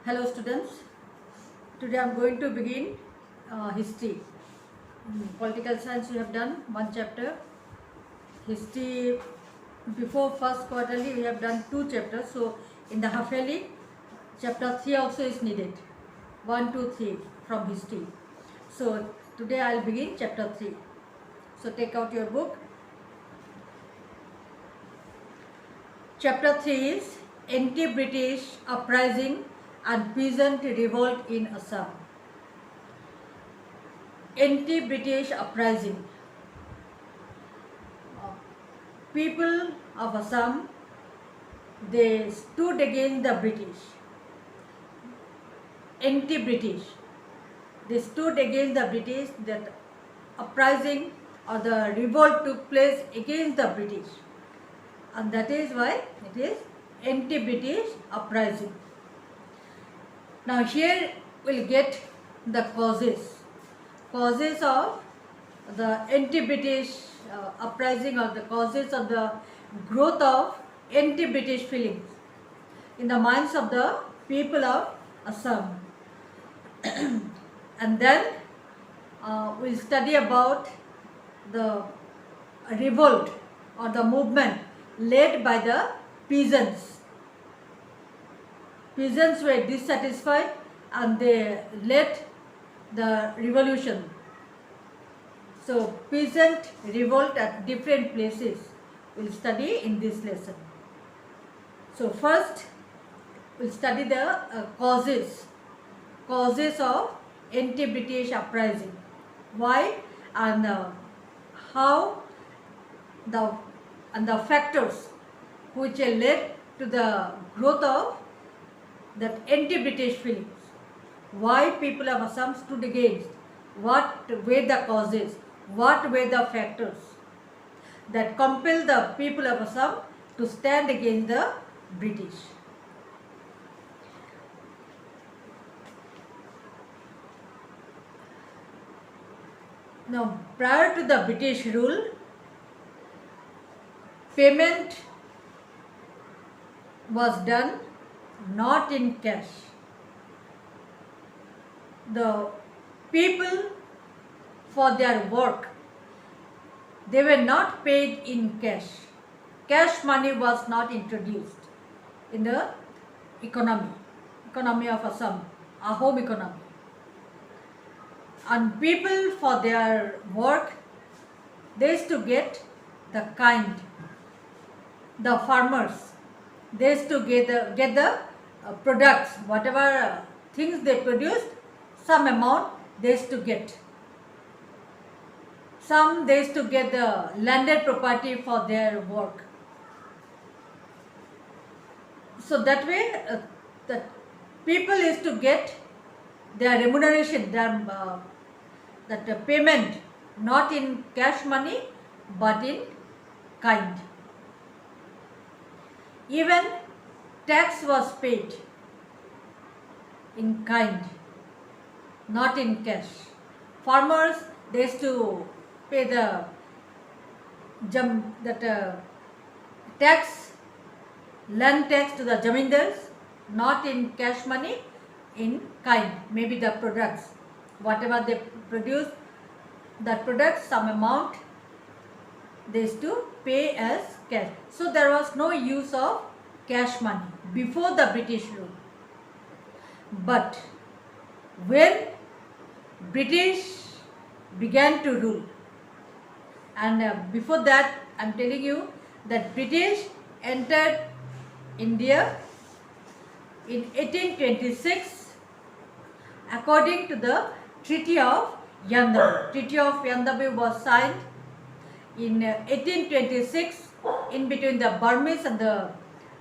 Hello students, today I am going to begin history. Political science we have done one chapter. History before first quarterly we have done two chapters. So in the half yearly chapter 3 also is needed. 1, 2, 3 from history. So today I will begin chapter 3. So take out your book. Chapter 3 is Anti-British Uprising and Peasant Revolt in Assam. Anti-British Uprising. People of Assam, they stood against the British. Anti-British. They stood against the British. That uprising or the revolt took place against the British. And that is why it is anti-British uprising. Now here we'll get the causes of the anti-British uprising, or the causes of the growth of anti-British feelings in the minds of the people of Assam. And then we'll study about the revolt or the movement led by the peasants. Peasants were dissatisfied and they led the revolution. So peasant revolt at different places we'll study in this lesson. So first we'll study the causes of anti-British uprising. Why and how the factors which led to the growth of that anti-British feelings. Why people of Assam stood against? What were the causes? What were the factors that compelled the people of Assam to stand against the British? Now, prior to the British rule, payment was done not in cash. The people for their work, they were not paid in cash. Cash money was not introduced in the economy of Assam, a home economy. And people for their work, they used to get the kind. The farmers, they used to get the products, whatever things they produced, some amount they used to get. Some they used to get the landed property for their work. So that way the people used to get their remuneration, that payment not in cash money but in kind. Even tax was paid in kind, not in cash. Farmers, they used to pay the tax, land tax to the jamindars, not in cash money, in kind. Maybe the products, whatever they produce, that product, some amount they used to pay as cash. So there was no use of cash money before the British rule. But when British began to rule, and before that I am telling you that British entered India in 1826 according to the Treaty of Yandabu. Treaty of Yandabu was signed in 1826 in between the Burmese and the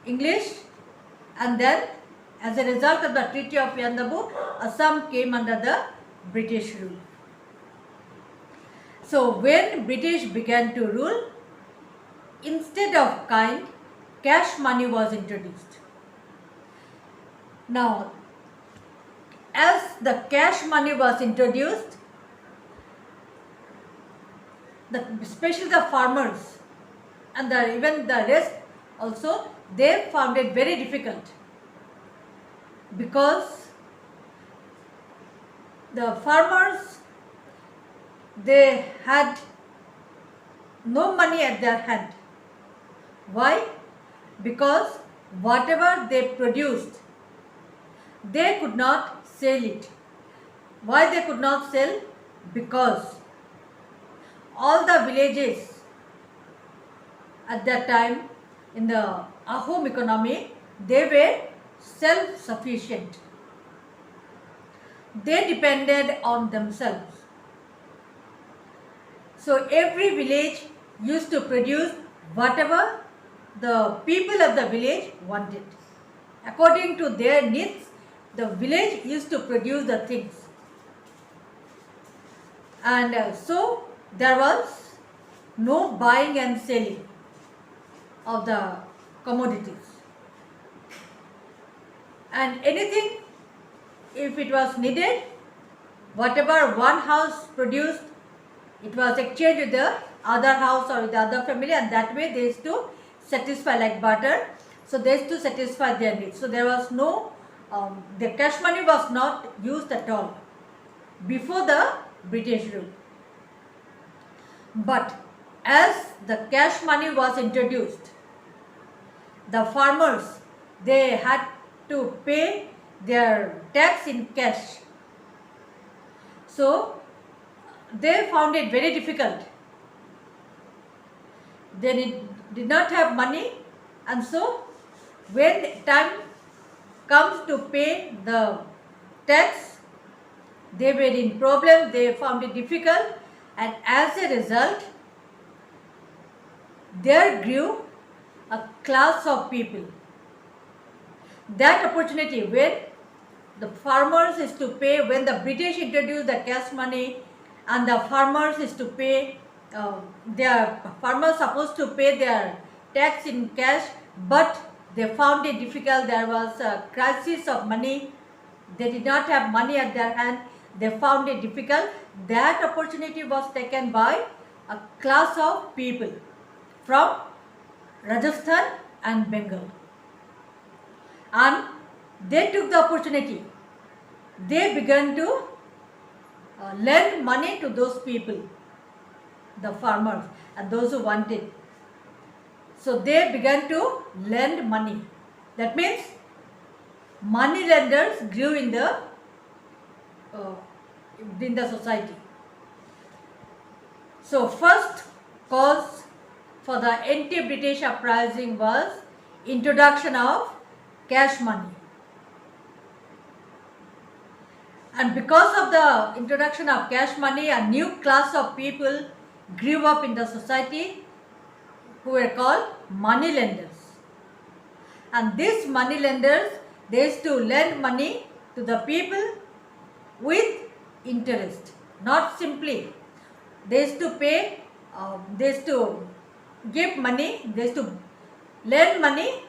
English, and then as a result of the Treaty of Yandabu, Assam came under the British rule. So when British began to rule, instead of kind, cash money was introduced. Now, as the cash money was introduced, especially the farmers and even the rest also, they found it very difficult because the farmers, they had no money at their hand. Why? Because whatever they produced, they could not sell it. Why they could not sell? Because all the villages at that time in the Ahom economy, they were self-sufficient. They depended on themselves. So every village used to produce whatever the people of the village wanted. According to their needs, the village used to produce the things. And so there was no buying and selling of the commodities. And anything, if it was needed, whatever one house produced, it was exchanged with the other house or with the other family, and that way they used to satisfy, like barter. So they used to satisfy their needs. So there was no, the cash money was not used at all before the British rule. But as the cash money was introduced, the farmers, they had to pay their tax in cash. So they found it very difficult. They did not have money, and so when time comes to pay the tax, they were in problem, they found it difficult, and as a result, there grew a class of people. That opportunity when the farmers is to pay, when the British introduced the cash money, and the farmers is to pay, their farmers supposed to pay their tax in cash, but they found it difficult. There was a crisis of money. They did not have money at their hand. They found it difficult. That opportunity was taken by a class of people from Rajasthan and Bengal. And they took the opportunity. They began to lend money to those people, the farmers and those who wanted. So they began to lend money. That means money lenders grew in the society. So first cause for the anti-British uprising was introduction of cash money. And because of the introduction of cash money, a new class of people grew up in the society who were called money lenders. And these money lenders, they used to lend money to the people with interest, not simply. They used to pay, they used to give money, they used to lend money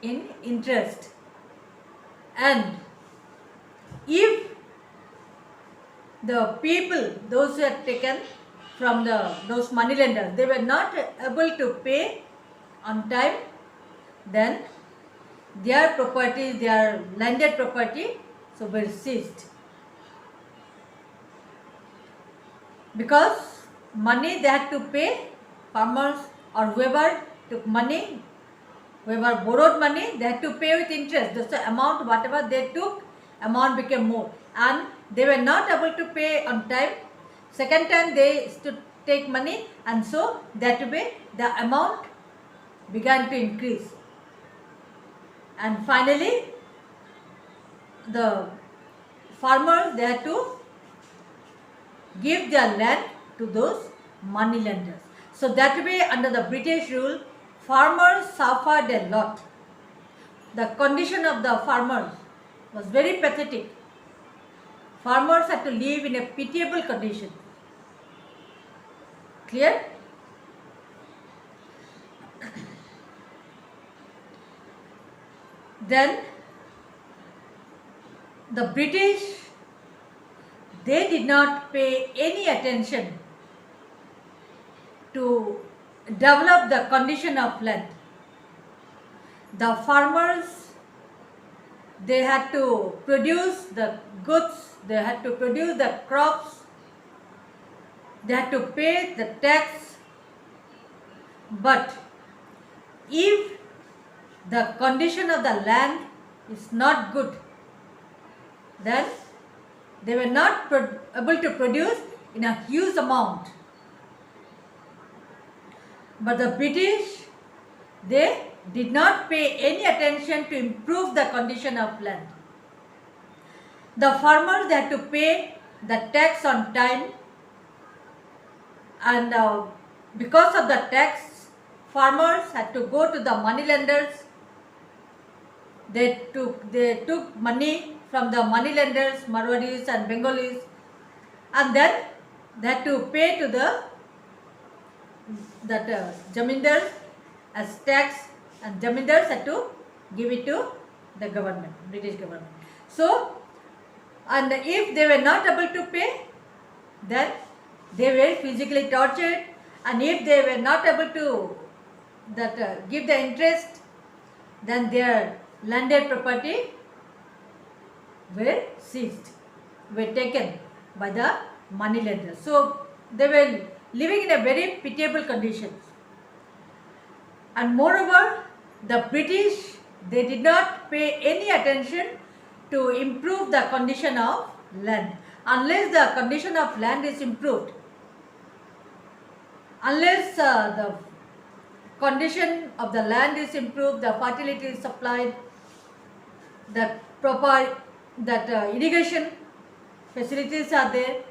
in interest. And if the people, those who had taken from those money lenders, they were not able to pay on time, then their property, their landed property, so were seized. Because money they had to pay, farmers or whoever took money, whoever borrowed money, they had to pay with interest. That's the amount, whatever they took, amount became more. And they were not able to pay on time. Second time they used to take money, and so that way the amount began to increase. And finally, the farmers, they had to give their land to those money lenders. So that way, under the British rule, farmers suffered a lot. The condition of the farmers was very pathetic. Farmers had to live in a pitiable condition. Clear? Then the British, they did not pay any attention to develop the condition of land. The farmers, they had to produce the goods, they had to produce the crops, they had to pay the tax. But if the condition of the land is not good, then they were not able to produce in a huge amount. But the British, they did not pay any attention to improve the condition of land. The farmers, they had to pay the tax on time, and because of the tax, farmers had to go to the moneylenders. They took money from the moneylenders, Marwadis and Bengalis, and then they had to pay to the zamindars as tax, and zamindars had to give it to the government, British government. So, and if they were not able to pay, then they were physically tortured, and if they were not able to give the interest, then their landed property were seized, were taken by the moneylenders. So they were living in a very pitiable conditions. And moreover, the British, they did not pay any attention to improve the condition of land. Unless the condition of land is improved, unless the condition of the land is improved, the fertility is supplied, the proper irrigation facilities are there,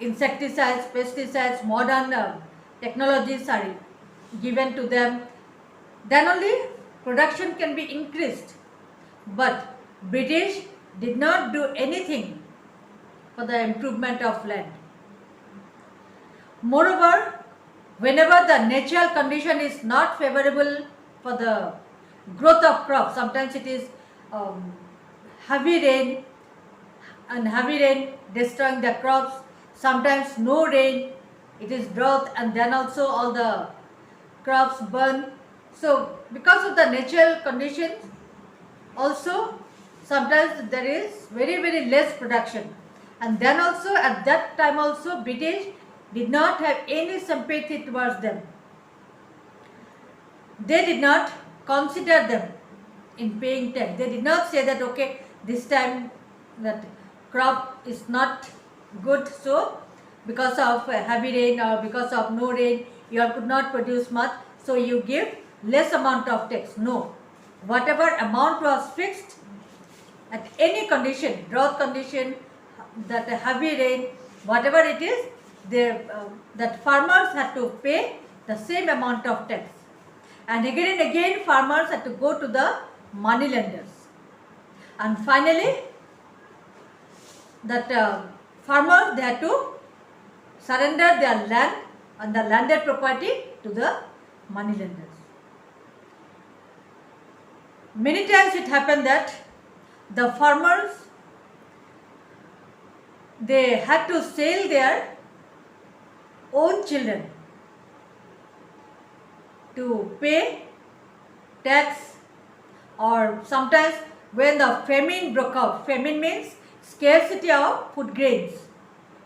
insecticides, pesticides, modern technologies are given to them, then only production can be increased. But British did not do anything for the improvement of land. Moreover, whenever the natural condition is not favorable for the growth of crops, sometimes it is heavy rain, and heavy rain destroying the crops, sometimes no rain, it is drought, and then also all the crops burn. So because of the natural conditions, also sometimes there is very less production, and then also at that time also British did not have any sympathy towards them. They did not consider them in paying tax. They did not say that okay, this time that crop is not good, so because of heavy rain or because of no rain you all could not produce much, so you give less amount of tax. No, whatever amount was fixed at any condition, drought condition, that heavy rain, whatever it is, that farmers had to pay the same amount of tax. And again farmers had to go to the moneylenders. And finally, that farmers, they had to surrender their land and the landed property to the moneylenders. Many times it happened that the farmers, they had to sell their own children to pay tax, or sometimes when the famine broke out, famine means scarcity of food grains.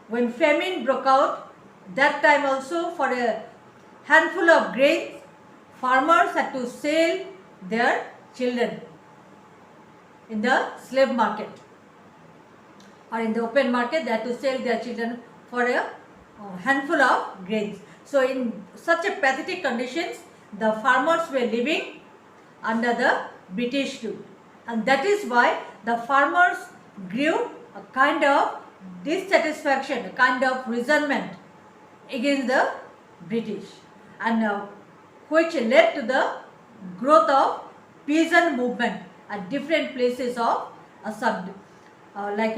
When famine broke out, that time also for a handful of grains, farmers had to sell their children in the slave market or in the open market. They had to sell their children for a handful of grains. So in such a pathetic conditions, the farmers were living under the British rule, and that is why the farmers grew a kind of dissatisfaction, a kind of resentment against the British, and which led to the growth of peasant movement at different places of Assam, like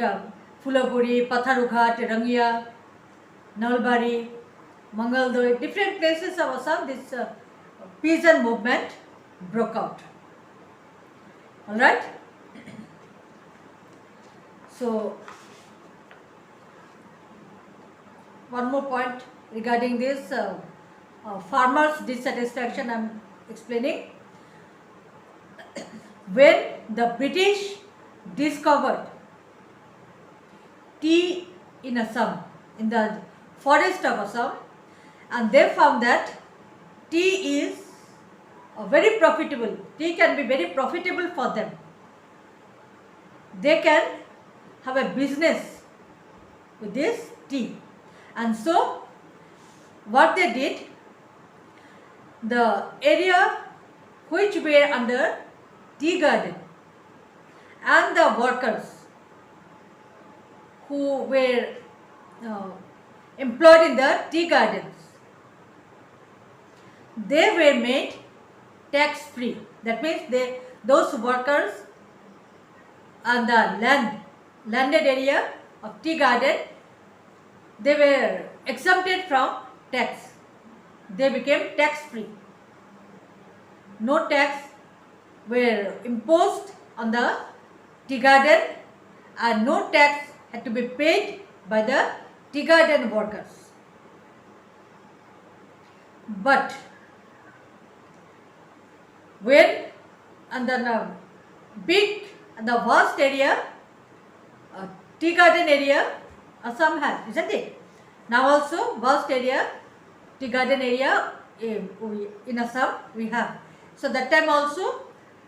Fulaguri, Patharughat, Rangia, Nalbari, Mangaldo, different places of Assam, this peasant movement broke out. Alright? So, one more point regarding this farmers' dissatisfaction I am explaining. when the British discovered tea in Assam, in the forest of Assam, and they found that tea is very profitable. Tea can be very profitable for them. They can have a business with this tea. And so what they did, the area which were under tea garden and the workers who were employed in the tea gardens, they were made tax free. That means those workers on the landed area of tea garden, they were exempted from tax. They became tax free. No tax were imposed on the tea garden, and no tax had to be paid by the tea garden workers. But when and the big and the vast area, tea garden area, Assam has, isn't it? Now also vast area, tea garden area in Assam we have. So that time also,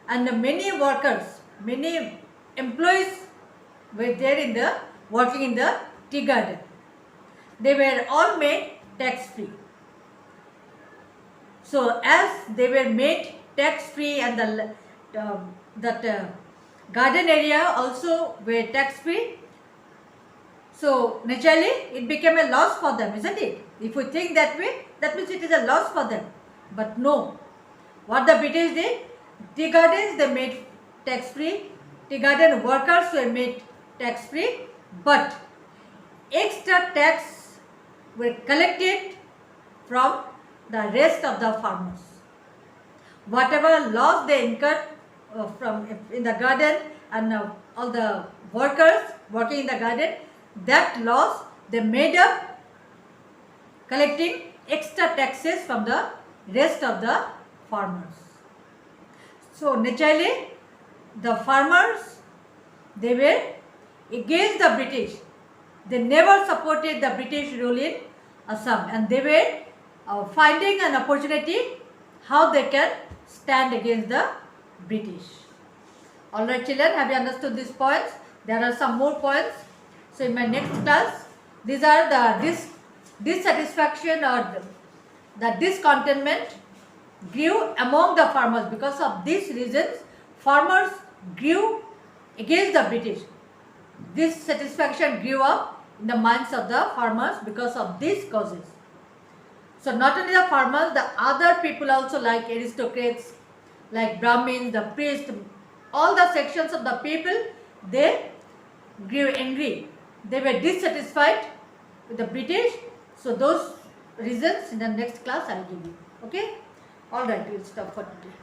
and many workers, many employees were there in the working in the tea garden. They were all made tax free. So as they were made tax free and that garden area also were tax free, so naturally it became a loss for them, isn't it? If we think that way, that means it is a loss for them. But no, what the British did, tea gardens they made tax free, tea garden workers were made tax free, but extra tax were collected from the rest of the farmers. Whatever loss they incurred from in the garden and all the workers working in the garden, that loss they made up collecting extra taxes from the rest of the farmers. So naturally the farmers, they were against the British. They never supported the British rule in Assam, and they were finding an opportunity how they can stand against the British. Alright children, have you understood these points? There are some more points. So in my next class, these are the dissatisfaction or the discontentment grew among the farmers. Because of these reasons, farmers grew against the British. This satisfaction grew up in the minds of the farmers because of these causes. So not only the farmers, the other people also, like aristocrats, like Brahmins, the priests, all the sections of the people, they grew angry. They were dissatisfied with the British. So those reasons in the next class I will give you. Okay? Alright, we'll stop for today.